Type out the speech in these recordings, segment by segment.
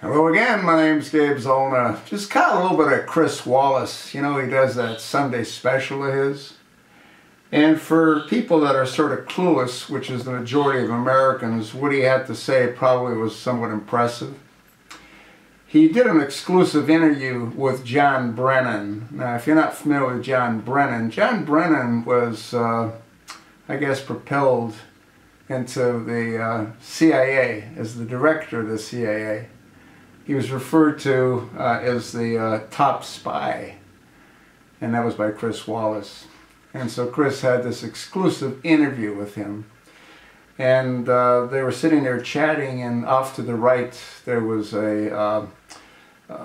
Hello again, my name's Gabe Zollner. Just caught a little bit of Chris Wallace. You know, he does that Sunday special of his. And for people that are sort of clueless, which is the majority of Americans, what he had to say probably was somewhat impressive. He did an exclusive interview with John Brennan. Now, if you're not familiar with John Brennan was, I guess, propelled into the CIA as the director of the CIA. He was referred to as the top spy, and that was by Chris Wallace. And so Chris had this exclusive interview with him, and they were sitting there chatting, and off to the right there was a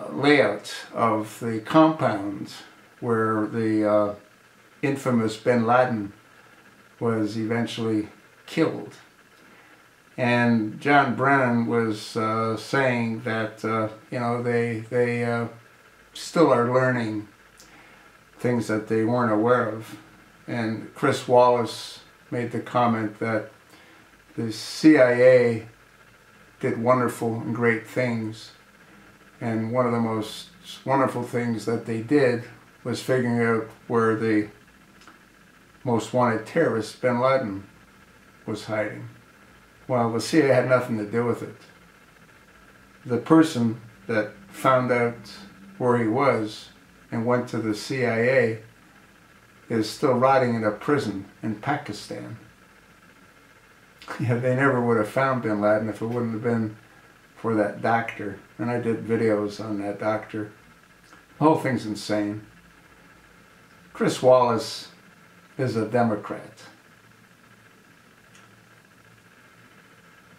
layout of the compound where the infamous bin-Laden was eventually killed. And John Brennan was saying that you know, they still are learning things that they weren't aware of. And Chris Wallace made the comment that the CIA did wonderful and great things, and one of the most wonderful things that they did was figuring out where the most wanted terrorist, bin-Laden, was hiding. Well, the CIA had nothing to do with it. The person that found out where he was and went to the CIA is still rotting in a prison in Pakistan. Yeah, they never would have found bin Laden if it wouldn't have been for that doctor. And I did videos on that doctor. The whole thing's insane. Chris Wallace is a Democrat.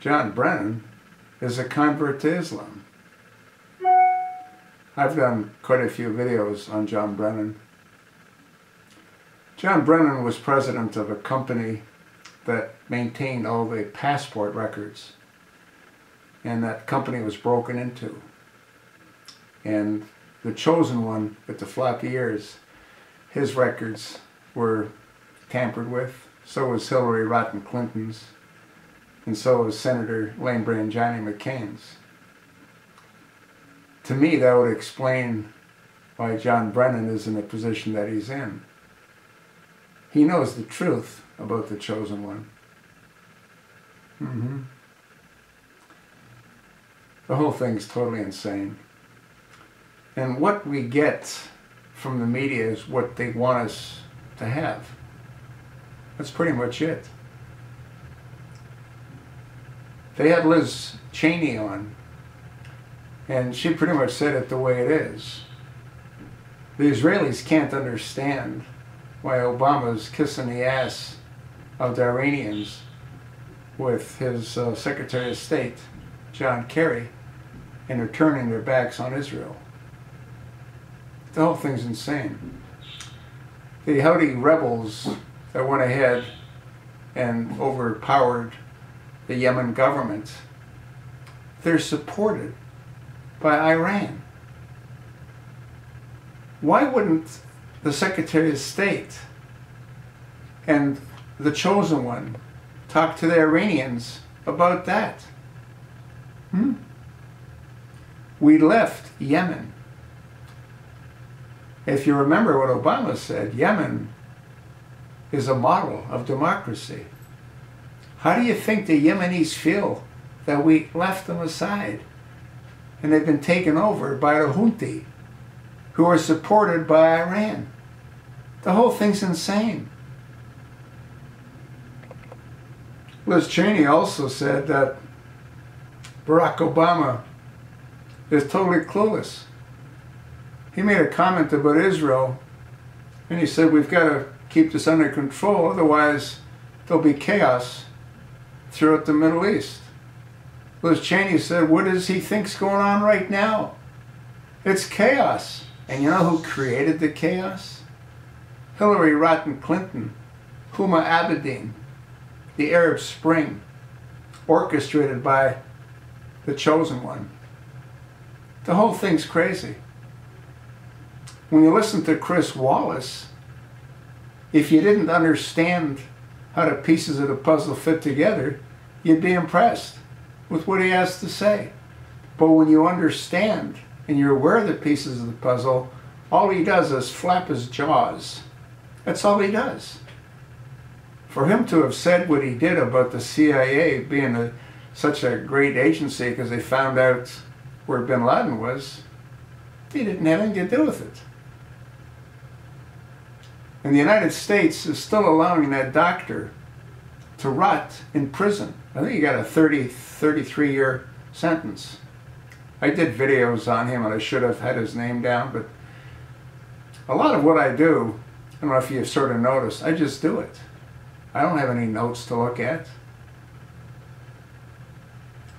John Brennan is a convert to Islam. I've done quite a few videos on John Brennan. John Brennan was president of a company that maintained all the passport records, and that company was broken into. And the chosen one with the floppy ears, his records were tampered with. So was Hillary Rotten Clinton's. And so was Senator Lane Brain Johnny McCain's. To me, that would explain why John Brennan is in the position that he's in. He knows the truth about the chosen one. The whole thing's totally insane. And what we get from the media is what they want us to have. That's pretty much it. They had Liz Cheney on, and she pretty much said it the way it is. The Israelis can't understand why Obama's kissing the ass of the Iranians with his Secretary of State, John Kerry, and they're turning their backs on Israel. The whole thing's insane. The Houthi rebels that went ahead and overpowered the Yemen government, they're supported by Iran. Why wouldn't the Secretary of State and the chosen one talk to the Iranians about that? We left Yemen. If you remember what Obama said, Yemen is a model of democracy. How do you think the Yemenis feel that we left them aside and they've been taken over by the Houthi, who are supported by Iran? The whole thing's insane. Liz Cheney also said that Barack Obama is totally clueless. He made a comment about Israel, and he said we've got to keep this under control, otherwise there'll be chaos throughout the Middle East. Liz Cheney said, what does he think's going on right now? It's chaos. And you know who created the chaos? Hillary Rotten Clinton, Huma Abedin, the Arab Spring, orchestrated by the chosen one. The whole thing's crazy. When you listen to Chris Wallace, if you didn't understand how the pieces of the puzzle fit together, you'd be impressed with what he has to say. But when you understand and you're aware of the pieces of the puzzle, all he does is flap his jaws. That's all he does. For him to have said what he did about the CIA being such a great agency because they found out where bin-Laden was, he didn't have anything to do with it. And the United States is still allowing that doctor to rot in prison. I think he got a 33-year sentence. I did videos on him and I should have had his name down, but a lot of what I do, I don't know if you've sort of noticed, I just do it. I don't have any notes to look at.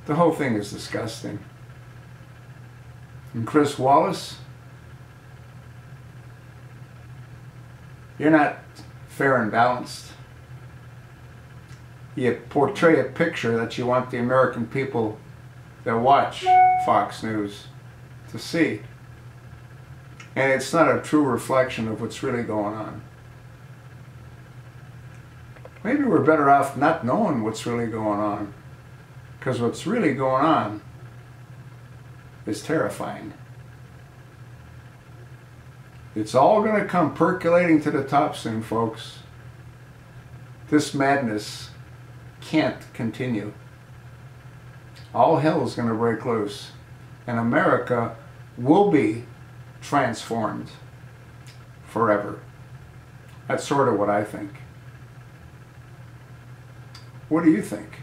The whole thing is disgusting. And Chris Wallace, you're not fair and balanced. You portray a picture that you want the American people that watch Fox News to see. And it's not a true reflection of what's really going on. Maybe we're better off not knowing what's really going on, because what's really going on is terrifying. It's all going to come percolating to the top soon, folks. This madness can't continue. All hell is going to break loose, and America will be transformed forever. That's sort of what I think. What do you think?